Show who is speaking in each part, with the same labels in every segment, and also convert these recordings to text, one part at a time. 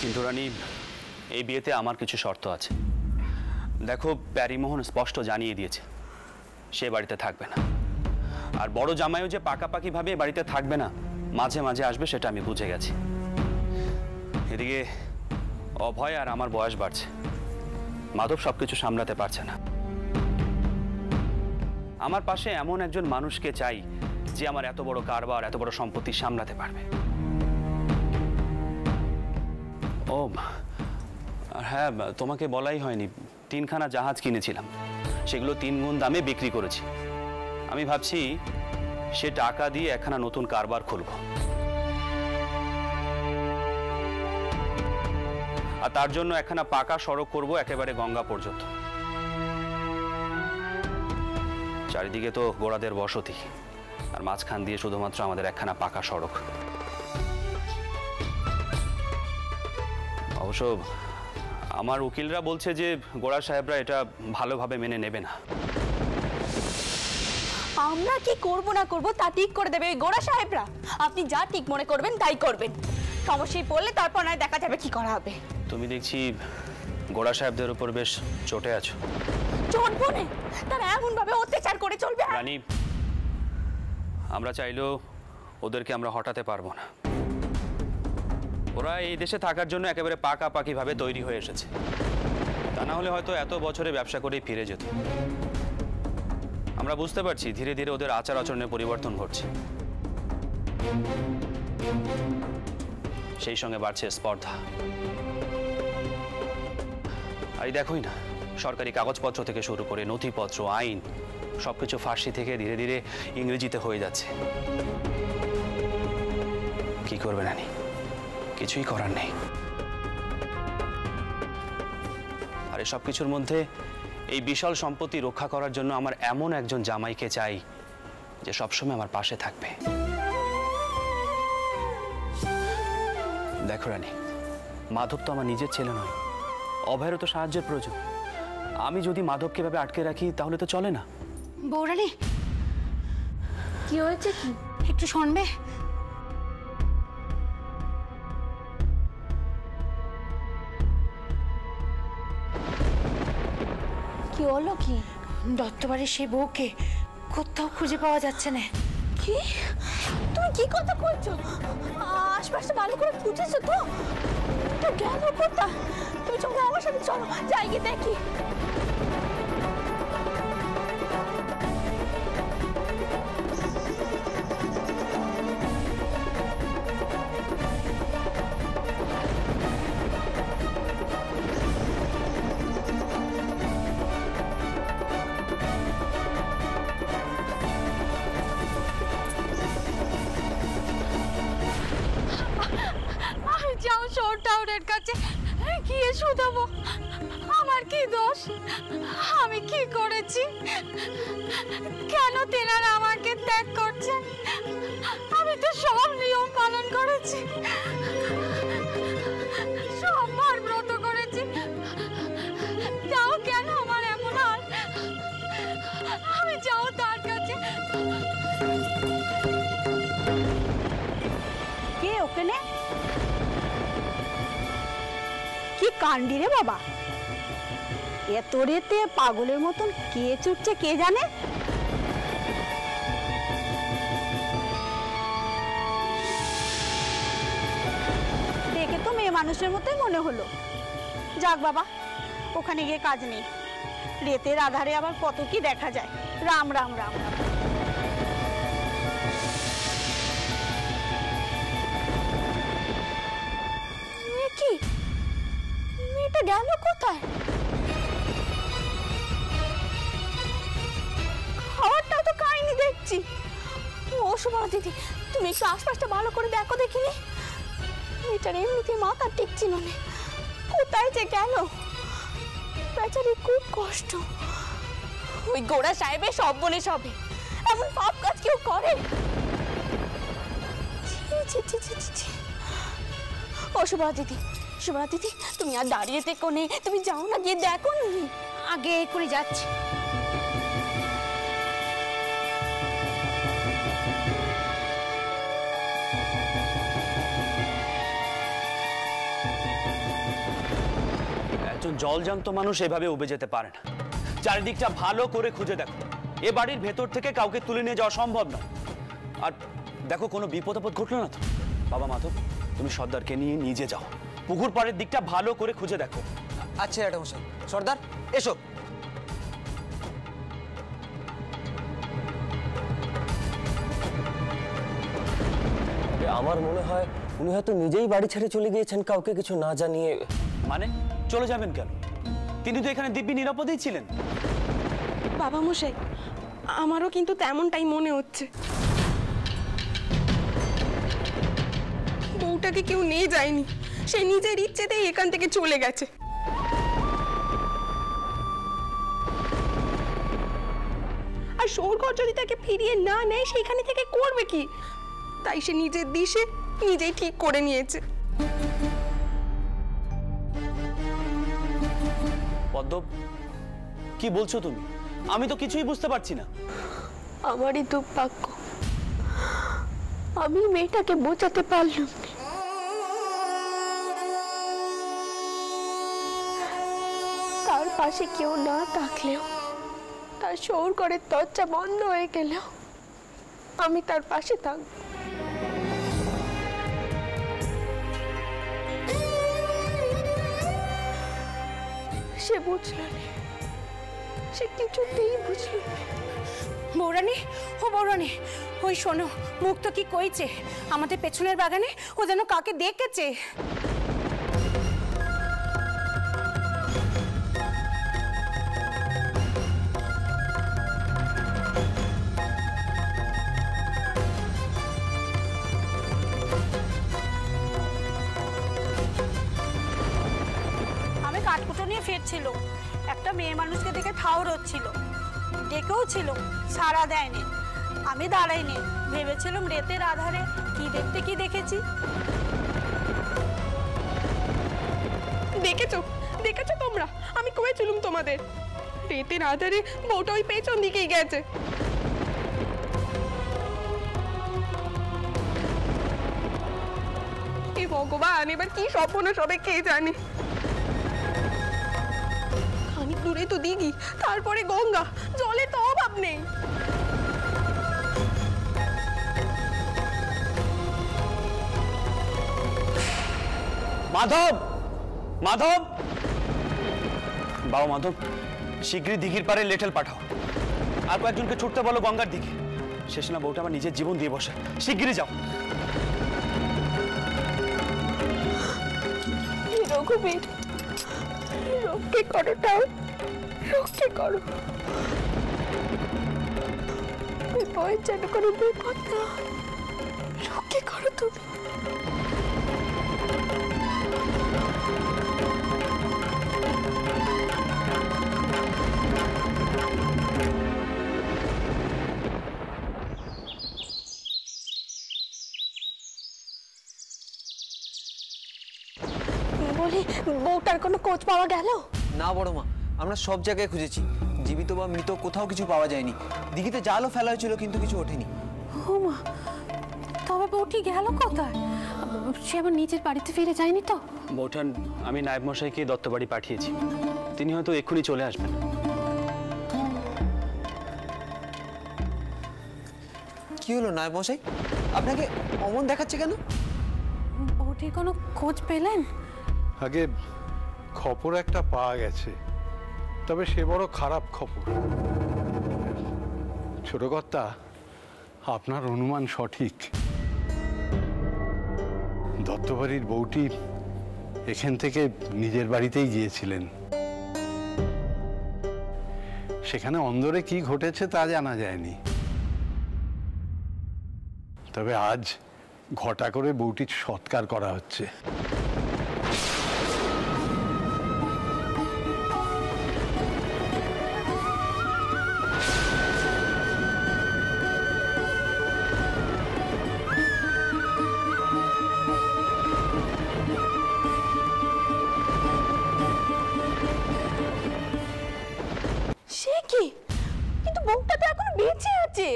Speaker 1: কিন্তু রানী, এই বিয়েতে আমার কিছু শর্ত আছে। দেখো, প্যারিমোহন স্পষ্ট জানিয়ে দিয়েছে সে বাড়িতে থাকবে না। আর বড় জামাইও যে পাকাপাকিভাবে বাড়িতে থাকবে না, মাঝে মাঝে আসবে, সেটা আমি বুঝে গেছি। এদিকে অভয় আর আমার বয়স বাড়ছে, মাধব সবকিছু সামলাতে পারছে না। আমার পাশে এমন একজন মানুষকে চাই যে আমার এত বড় কারবার, এত বড় সম্পত্তি সামলাতে পারবে। ও হ্যাঁ, তোমাকে বলাই হয়নি, 3খানা জাহাজ কিনেছিলাম, সেগুলো 3 গুণ দামে বিক্রি করেছি। আমি ভাবছি সে টাকা দিয়ে একখানা নতুন কারবার খুলব, আর তার জন্য একখানা পাকা সড়ক করব একেবারে গঙ্গা পর্যন্ত। চারিদিকে তো গোড়াদের বসতি, আর মাঝখান দিয়ে শুধুমাত্র আমাদের একখানা পাকা সড়ক। অবশ্য আমার উকিলরা বলছে যে গোড়া সাহেবরা এটা ভালোভাবে মেনে নেবে না।
Speaker 2: আমরা কি করব না করব তা ঠিক করে দেবে ওই গোড়া সাহেবরা। আপনি যা ঠিক মনে করবেন তাই করবেন, সমস্যায় পড়লে তারপর নয় দেখা যাবে কি করা হবে।
Speaker 1: তুমি দেখছি গোড়া সাহেবদের উপর বেশ চটে আছো।
Speaker 2: চটবো না, তারা এমন ভাবে অত্যাচার করে চলবে।
Speaker 1: রানী, আমরা চাইলেও ওদেরকে আমরা হটাতে পারবো না। ওরা এই দেশে থাকার জন্য একেবারে পাকাপাকিভাবে তৈরি হয়ে এসেছে, তা না হলে হয়তো এত বছরে ব্যবসা করেই ফিরে যেত। আমরা বুঝতে পারছি ধীরে ধীরে ওদের আচার আচরণের পরিবর্তন ঘটছে, সেই সঙ্গে বাড়ছে স্পর্ধা। আর দেখোই না, সরকারি কাগজপত্র থেকে শুরু করে নথিপত্র, আইন, সবকিছু ফার্সি থেকে ধীরে ধীরে ইংরেজিতে হয়ে যাচ্ছে। কি করবে নানি, কিছুই করার নেই। আর এসব কিছুর মধ্যে এই বিশাল সম্পত্তি রক্ষা করার জন্য আমার এমন একজন জামাইকে চাই যে সবসময় আমার পাশে থাকবে। দেখো রানী, মাধব তো আমার নিজের ছেলে নয়, অভয়েরও তো সাহায্যের প্রয়োজন। আমি যদি মাধবকে এভাবে আটকে রাখি তাহলে তো চলে না।
Speaker 2: বৌরানী, কি হয়েছে? কি একটু শুনবে? কি হলো? কি
Speaker 3: দত্তবাড়ির সেই বউকে কোথাও খুঁজে পাওয়া যাচ্ছে না।
Speaker 2: কি তুমি কি কথা বলছো? আশপাশে ভালো করে খুঁজেছো তো? তো গেল কোথায়? তুমি চলো আমার সাথে, চলো যাই গিয়ে দেখি।
Speaker 3: যাও শোর টাউনের কাছে গিয়ে শুধাবো আমার কি দোষ, আমি কি করেছি, কেন তেনারা আমাকে ত্যাগ করছেন। আমি তো সব নিয়ম পালন করেছি, সব মার ব্রত করেছি, তাও কেন আমার এমন হাল। আমি যাও তার কাছে।
Speaker 2: কে ওখানে? কি কাণ্ডি রে বাবা, এত রেতে পাগলের মতন কে ছুটছে কে জানে। দেখে তো মেয়ে মানুষের মতোই মনে হলো। যাক বাবা, ওখানে গিয়ে কাজ নেই, রেতের আধারে আবার কত কি দেখা যায়। রাম রাম রাম রাম। কি মেয়েটা গেল কোথায়? খাবারটা তো খাইনি দেখছি। ও সুমনা দিদি, তুমি একটু আশপাশটা ভালো করে দেখো দেখিনি। মেয়েটার এমনিতে মাথা টিকছিল না, কোথায় যে গেল। বেচারি খুব কষ্ট। ওই গোড়া সাহেবের সব বলে সবে এমন পাপ কাজ কেউ করে? ও সুমনা দিদি, সুমনা দিদি, তুমি আর দাঁড়িয়ে থেকো নে, তুমি যাও না, গিয়ে দেখো নি।
Speaker 3: আগে করে যাচ্ছি।
Speaker 1: একজন জলজান্ত মানুষ এভাবে উবে যেতে পারে না। চারিদিকটা ভালো করে খুঁজে দেখো, এ বাড়ির ভেতর থেকে কাউকে তুলে নিয়ে যাওয়া সম্ভব নয়। আর দেখো কোনো বিপদ আপদ ঘটলো না তো? বাবা মাধব, তুমি সর্দারকে নিয়ে নিজে যাও, পুকুর পাড়ের দিকটা ভালো করে খুঁজে দেখো।
Speaker 4: আচ্ছা জ্যাঠামশাই। সর্দার এসো।
Speaker 5: আমার মনে হয় উনি হয়তো নিজেই বাড়ি ছেড়ে চলে গিয়েছেন কাউকে কিছু না জানিয়ে।
Speaker 1: মানে চলে যাবেন কেন? তিনি তো এখানে দিব্যি নিরাপদেই ছিলেন।
Speaker 6: বাবা মশাই, আমারও কিন্তু তেমনটাই মনে হচ্ছে। বউটাকে কেউ নিয়ে যায়নি, সে নিজের ইচ্ছেতেই এখান থেকে চলে গেছে। আর সৌরঘর যদি তাকে ফিরিয়ে না নেয় সেখানে থেকে করবে কি? তাই সে নিজের দিশে নিজেই ঠিক করে নিয়েছে।
Speaker 1: পদ্ম, কি বলছো তুমি? আমি তো কিছুই বুঝতে পারছি না।
Speaker 2: আমারই দুর্ভাগ্য, আমি মেয়েটাকে বোঝাতে পারলাম না। তার পাশে কেউ না থাকলেও, তার সৌরঘরের দরজা বন্ধ হয়ে গেলেও আমি তার পাশে থাকব। সে বুঝলো না, সে কিছুতেই বুঝলো না।
Speaker 3: বৌরানী, ও বৌরানী, ওই শোনো, মুক্ত কি কইছে আমাদের পেছনের বাগানে ও যেন কাকে দেখেছে। আমি কাঠকুটো নিয়ে ফিরছিল, একটা মেয়ে মানুষকে দেখে ঠাউর হচ্ছিল, ডেকেও ছিল, সাড়া দেয়নি। আমি দাঁড়াইনি, ভেবেছিলাম রেতের আধারে কি দেখতে কি দেখেছি।
Speaker 6: দেখেছো দেখেছো তোমরা? আমি কয়েছিলাম তোমাদের, রেতের আধারে বউটা ওই পেছন দিকেই গেছে। এই ভগবান, এবার কি স্বপ্ন সবে কে জানে। খানিক দূরে তো দিঘি, তারপরে গঙ্গা, জলের তো অভাব নেই।
Speaker 1: মাধব, মাধব, বাবা মাধব, শীঘ্রই দিঘির পাড়ে লেটেল পাঠাও, আর কয়েকজনকে ছুটতে বলো গঙ্গার দিকে। শেষ না বউটা আমার নিজের জীবন দিয়ে বসে, শীঘ্রই যাও।
Speaker 2: রঘুবীর, রক্ষে করো, তাও রক্ষে করো। বই যেন কোনো বিপদ না, রক্ষে করো তুমি। বলি, বউটার কোনো খোঁজ পাওয়া গেল?
Speaker 4: না বড় মা, আমরা সব জায়গায় খুঁজেছি, জীবিত বা মৃত কোথাও কিছু পাওয়া যায়নি। দিঘিতে জালও ফেলা হয়েছিল কিন্তু কিছু ওঠেনি।
Speaker 3: ও মা, তবে বউটি গেল কোথায়? সে আবার নিজের বাড়িতে ফিরে যায়নি তো?
Speaker 1: বৌঠান, আমি নায়েব মশাইকে দত্তবাড়ি পাঠিয়েছি, তিনি হয়তো এক্ষুনি চলে আসবেন।
Speaker 4: কি হলো নায়েব মশাই, আপনাকে অমন দেখাচ্ছে কেন?
Speaker 3: বউটির কোনো খোঁজ পেলেন?
Speaker 7: আগে খবর একটা পাওয়া গেছে, তবে সে বড় খারাপ খবর। ছোট কর্তা, আপনার অনুমান সঠিক। দত্তবাড়ির বউটি এখান থেকে নিজের বাড়িতেই গিয়েছিলেন। সেখানে অন্দরে কি ঘটেছে তা জানা যায়নি, তবে আজ ঘটা করে বউটির সৎকার করা হচ্ছে।
Speaker 2: সে কি? কিন্তু বউটা তো এখনো বেঁচে আছে।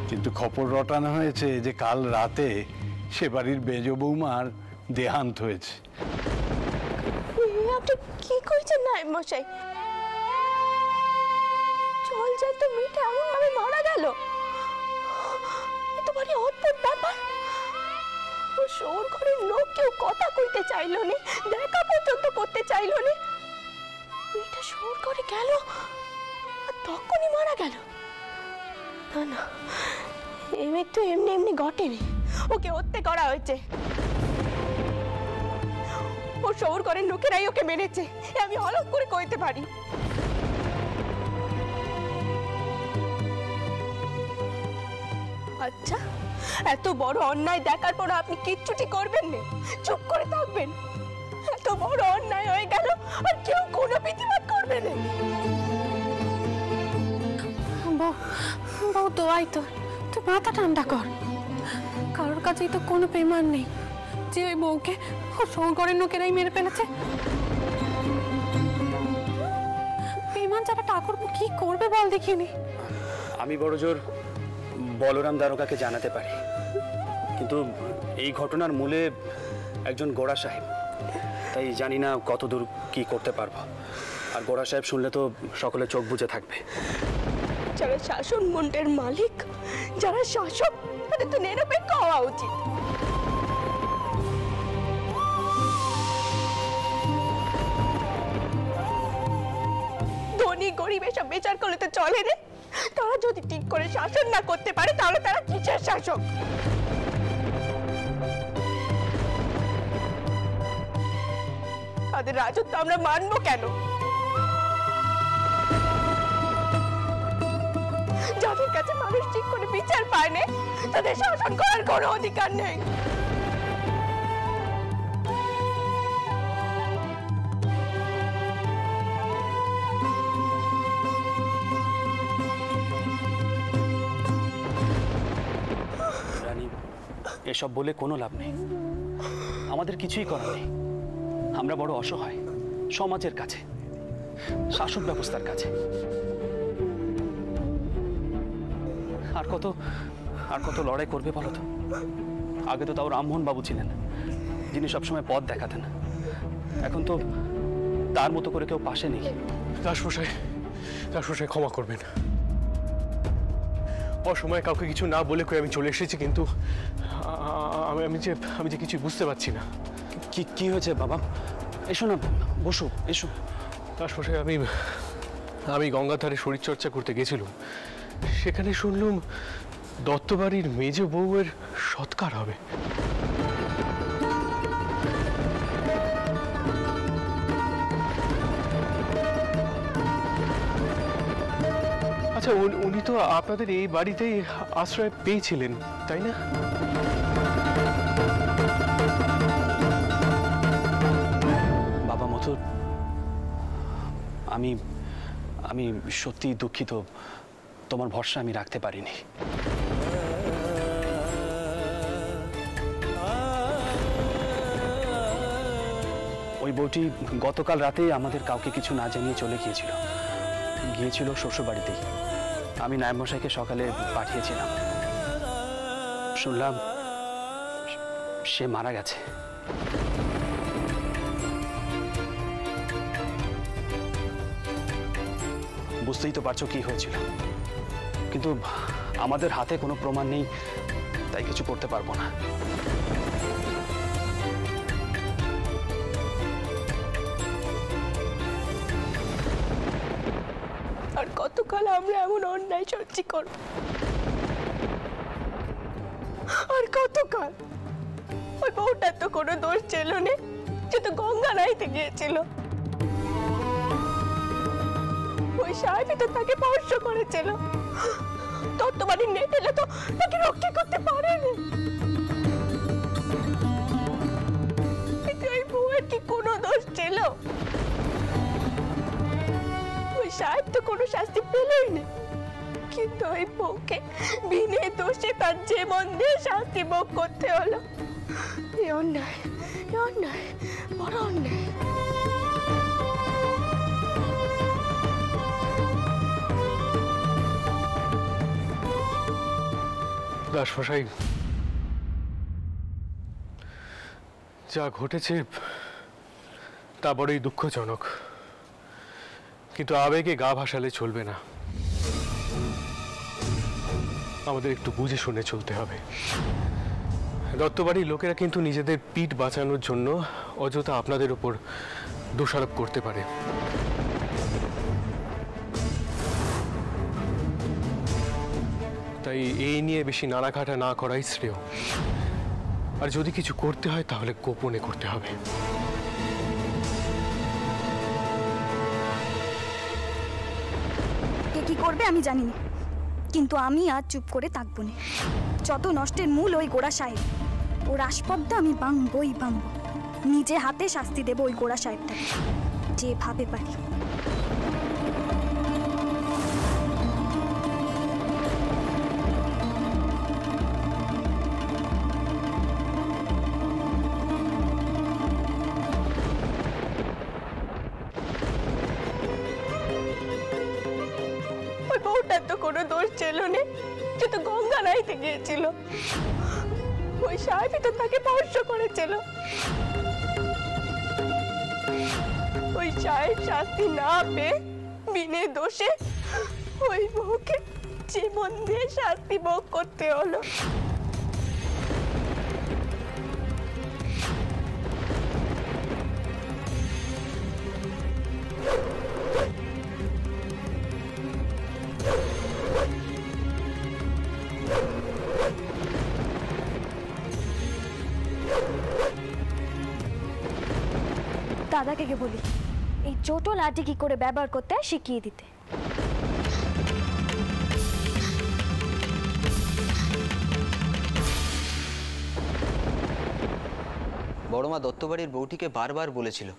Speaker 7: কিন্তু খবর রটানো হয়েছে যে কাল রাতে সে বাড়ির বেজ বৌমার দেহান্ত হয়েছে।
Speaker 2: আপনি কি কইছেন নায়েব মশাই? জল যায় তো মেয়েটা এমন ভাবে মারা গেল, এ তো ভারী অদ্ভুত ব্যাপার। ও শোর ঘরের লোক কেউ কথা কইতে চাইল নি, দেখা পর্যন্ত করতে চাইল নি। মেয়েটা শোর ঘরে গেল আর তখনই মারা গেল। না না, এই মেয়ে তো এমনি এমনি ঘটেনি, ওকে হত্যা করা হয়েছে। ও শহর ঘরের লোকেরাই ওকে মেরেছে, আমি অলগ করে কইতে পারি। আচ্ছা, এত বড় অন্যায় দেখার পর আপনি কিচ্ছুটি করবেন না, চুপ করে থাকবেন? এত বড় অন্যায় হয়ে গেল আর কেউ কোনো প্রতিবাদ করবে না?
Speaker 3: বউ দোয়াই তোর, তুই মাথা ঠান্ডা কর। কারোর কাছেই তো কোনো পেমান নেই যে ওই বউকে ও শঙ্করের লোকেরাই মেরে ফেলেছে। পেমান ছাড়া ঠাকুরপো কি করবে বল দেখিনি।
Speaker 1: আমি বড় জোর বলরাম দারোগাকে জানাতে পারি, কিন্তু এই ঘটনার মূলে একজন গোড়া সাহেব, তাই জানি না কতদূর কি করতে পারবো। আর গোড়া সাহেব শুনলে তো সকলে চোখ বুজে থাকবে।
Speaker 2: যারা শাসন মন্ডের মালিক, যারা শাসক, তাদের তো নিরপেক্ষ হওয়া উচিত। ধনী গরিব এসব বিচার করলে তো চলে রে। তারা যদি ঠিক করে শাসন না করতে পারে তাহলে তারা কিসের শাসক? তাদের রাজত্ব আমরা মানবো কেন? যাদের কাছে মানুষ ঠিক করে বিচার পায় না, তাদের শাসন করার কোনো অধিকার নেই।
Speaker 1: রানী, এসব বলে কোনো লাভ নেই, আমাদের কিছুই করার নেই। আমরা বড় অসহায় সমাজের কাছে, শাসক ব্যবস্থার কাছে। আর কত লড়াই করবে বলো তো? আগে তো তাও রামমোহন বাবু ছিলেন, যিনি সবসময় পথ দেখাতেন। এখন তো তার মতো করে কেউ পাশে নেই।
Speaker 8: দাসমশাই ক্ষমা করবেন। অসময়ে কাউকে কিছু না বলে কই আমি চলে এসেছি, কিন্তু আমি যে কিছু বুঝতে পারছি না।
Speaker 1: কি হয়েছে বাবা? এসো না, বসো, এসো।
Speaker 8: দাসমশাই, আমি গঙ্গার ধারে শরীরচর্চা করতে গেছিলাম। সেখানে শুনলাম দত্তবাড়ির মেজ বউয়ের সৎকার হবে। আচ্ছা, উনি তো আপনাদের এই বাড়িতেই আশ্রয় পেয়েছিলেন, তাই না?
Speaker 1: বাবা মথুর, আমি সত্যি দুঃখিত, তোমার ভরসা আমি রাখতে পারিনি। ওই বউটি গতকাল রাতেই আমাদের কাউকে কিছু না জানিয়ে চলে গিয়েছিল শ্বশুর বাড়িতেই। আমি নায়েব মশাইকে সকালে পাঠিয়েছিলাম, শুনলাম সে মারা গেছে। বুঝতেই তো পারছো কি হয়েছিল, কিন্তু আমাদের হাতে কোনো প্রমাণ নেই, তাই কিছু করতে পারবো না।
Speaker 2: আর কতকাল আমরা এমন অন্যায় সহ্য করব? আর কতকাল? ওই বউটার তো কোনো দোষ ছিল না, সে তো গঙ্গা নাইতে গিয়েছিল। ওই সাহেবই তো তাকে স্পর্শ করেছিল। দত্তবাড়ির নেটেলে তো তাকে রক্ষা করতে পারেনি। ওই বউয়ের কি কোনো দোষ ছিল? ওই সাহেব তো কোনো শাস্তি পেলই না, কিন্তু ওই বউকে বিনে দোষে তার জীবন দিয়ে শাস্তি ভোগ করতে হলো। এই অন্যায়, বড় অন্যায়।
Speaker 8: দাসমশাই, যা ঘটেছে তা বড়ই দুঃখজনক, কিন্তু আবেগে গা ভাসালে চলবে না। আমাদের একটু বুঝে শুনে চলতে হবে। দত্তবাড়ির লোকেরা কিন্তু নিজেদের পিঠ বাঁচানোর জন্য অযথা আপনাদের উপর দোষারোপ করতে পারে। তাই এই নিয়ে বেশি নাড়াঘাটা না করাই শ্রেয়। আর যদি কিছু করতে হয় তাহলে গোপনে করতে হবে।
Speaker 9: কে কি করবে আমি জানি না, কিন্তু আমি আজ চুপ করে থাকবো না। যত নষ্টের মূল ওই গোড়া সাহেব, ওর আসপদ্দা আমি ভাঙবই ভাঙবো। নিজে হাতে শাস্তি দেবো ওই গোড়া সাহেবটাকে, যেভাবে পারি।
Speaker 6: ওই বউটার তো কোনো দোষ ছিল না, সে তো গঙ্গা নাইতে গিয়েছিল। ওই সাহেবই তো তাকে স্পর্শ করেছিল। ওই সাহেব শাস্তি না পেয়ে বিনে দোষে ওই বউকে জীবন দিয়ে শাস্তি ভোগ করতে হলো।
Speaker 9: দাদাকে বলি এই ছোট লাঠি কি করে ব্যবহার করতে হয় শিখিয়ে দিতে।
Speaker 4: বড়মা দত্তবাড়ির বউটিকে বারবার বলেছিল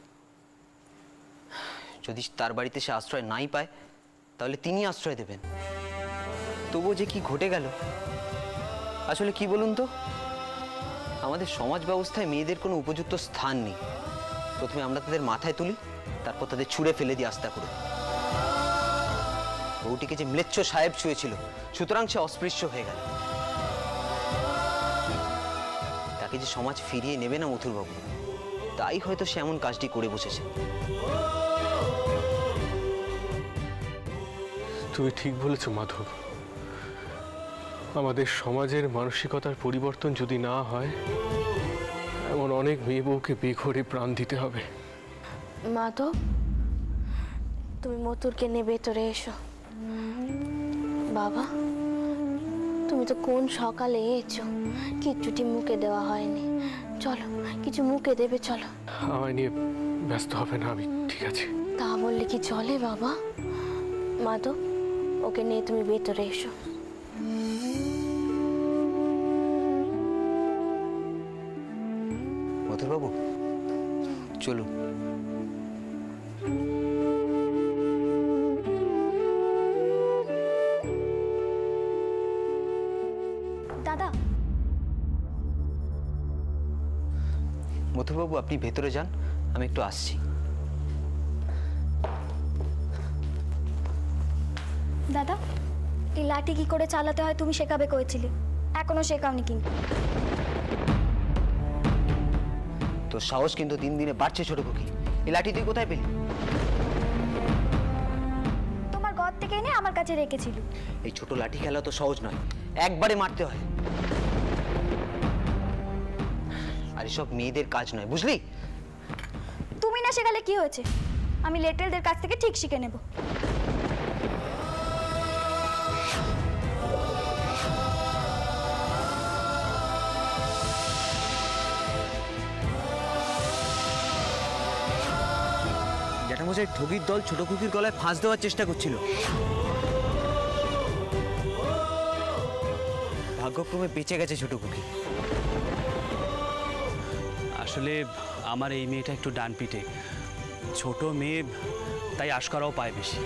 Speaker 4: যদি তার বাড়িতে সে আশ্রয় নাই পায় তাহলে তিনি আশ্রয় দেবেন। তবুও যে কি ঘটে গেল আসলে কি বলুন তো, আমাদের সমাজ ব্যবস্থায় মেয়েদের কোনো উপযুক্ত স্থান নেই। প্রথমে আমরা তাদের মাথায় তুলি, তারপর তাদের ছুঁড়ে ফেলে দিই আস্তা করে। বউটিকে যে ম্লেচ্ছ সাহেব ছুঁয়েছিল, সুতরাং সে অস্পৃশ্য হয়ে গেল। তাকে যে সমাজ ফিরিয়ে নেবে না মথুরবাবু, তাই হয়তো সে এমন কাজটি করে বসেছে।
Speaker 8: তুমি ঠিক বলেছ মাধব। আমাদের সমাজের মানসিকতার পরিবর্তন যদি না হয়, এমন অনেক মেয়ে বউকে বেঘরে প্রাণ দিতে হবে।
Speaker 2: মাধব, তুমি মথুরকে নিয়ে ভেতরে এসো। বাবা, তুমি তো কোন সকালে এসেছো, কিচ্ছুটি মুখে দেওয়া হয়নি। চলো, কিছু মুখে দেবে, চলো।
Speaker 8: আমায় নিয়ে ব্যস্ত হবে না, আমি ঠিক আছে।
Speaker 2: তা বললে কি চলে বাবা? মাধব, ওকে নিয়ে তুমি ভেতরে এসো।
Speaker 4: মথুরবাবু চলুন।
Speaker 9: দাদা,
Speaker 4: মথুরবাবু আপনি ভেতরে যান, আমি একটু আসছি।
Speaker 9: দাদা, এই লাঠি কি করে চালাতে হয় তুমি শেখাবে করেছিলে, এখনো শেখাওনি কিন্তু।
Speaker 4: তোর সাহস কিন্তু দিন দিনে বাড়ছে ছোট খুকি। এই লাঠি তুই কোথায় পেলি?
Speaker 9: তোমার ঘর থেকে এনে আমার কাছে রেখেছিল।
Speaker 4: এই ছোট লাঠি খেলা তো সহজ নয়, একবারে মারতে হয়। আর এসব মেয়েদের কাজ নয়, বুঝলি?
Speaker 9: তুমি না শেখালে কি হয়েছে, আমি লেটেলদের কাছ থেকে ঠিক শিখে নেব।
Speaker 4: জ্যাঠামশাই ঠগির দল ছোট খুকির গলায় ফাঁস দেওয়ার চেষ্টা করছিল। ভাগ্যক্রমে বেঁচে গেছে ছোট খুকি।
Speaker 1: আসলে আমার এই মেয়েটা একটু ডানপিটে, ছোট মেয়ে, তাই আশকারাও পায় বেশি।